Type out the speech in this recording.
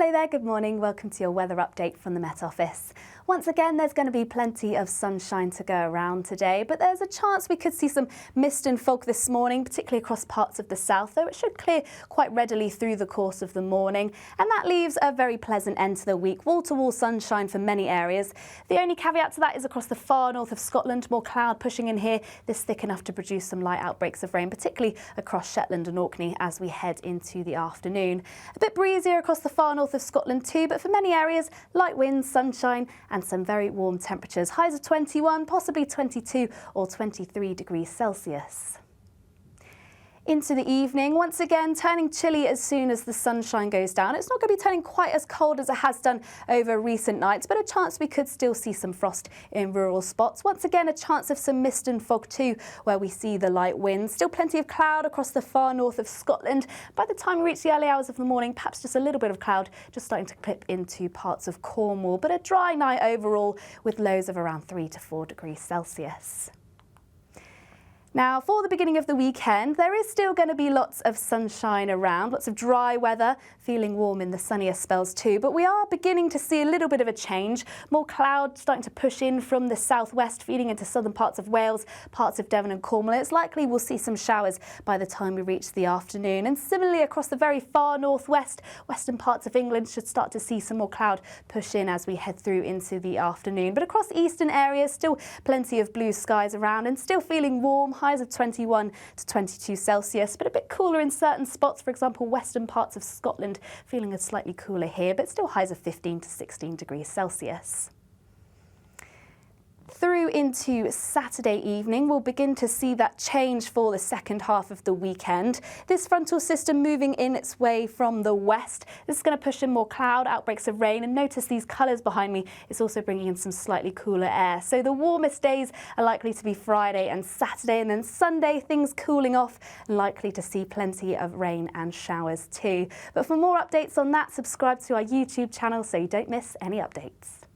Hello there, good morning. Welcome to your weather update from the Met Office. Once again, there's going to be plenty of sunshine to go around today, but there's a chance we could see some mist and fog this morning, particularly across parts of the south, though it should clear quite readily through the course of the morning. And that leaves a very pleasant end to the week, wall-to-wall sunshine for many areas. The only caveat to that is across the far north of Scotland, more cloud pushing in here. This thick enough to produce some light outbreaks of rain, particularly across Shetland and Orkney as we head into the afternoon. A bit breezier across the far north of Scotland too, but for many areas, light winds, sunshine and some very warm temperatures. Highs of 21, possibly 22 or 23 degrees Celsius. Into the evening, once again turning chilly as soon as the sunshine goes down. It's not going to be turning quite as cold as it has done over recent nights, but a chance we could still see some frost in rural spots. Once again, a chance of some mist and fog too, where we see the light winds. Still plenty of cloud across the far north of Scotland. By the time we reach the early hours of the morning, perhaps just a little bit of cloud just starting to clip into parts of Cornwall, but a dry night overall with lows of around 3 to 4 degrees Celsius. Now, for the beginning of the weekend, there is still going to be lots of sunshine around, lots of dry weather, feeling warm in the sunnier spells too, but we are beginning to see a little bit of a change. More cloud starting to push in from the southwest, feeding into southern parts of Wales, parts of Devon and Cornwall. It's likely we'll see some showers by the time we reach the afternoon. And similarly, across the very far northwest, western parts of England should start to see some more cloud push in as we head through into the afternoon. But across eastern areas, still plenty of blue skies around and still feeling warm. Highs of 21 to 22 Celsius, but a bit cooler in certain spots. For example, western parts of Scotland feeling a slightly cooler here, but still highs of 15 to 16 degrees Celsius. Through into Saturday evening, we'll begin to see that change for the second half of the weekend. This frontal system moving in its way from the west. This is going to push in more cloud, outbreaks of rain, and notice these colours behind me. It's also bringing in some slightly cooler air. So the warmest days are likely to be Friday and Saturday, and then Sunday things cooling off and likely to see plenty of rain and showers too. But for more updates on that, subscribe to our YouTube channel so you don't miss any updates.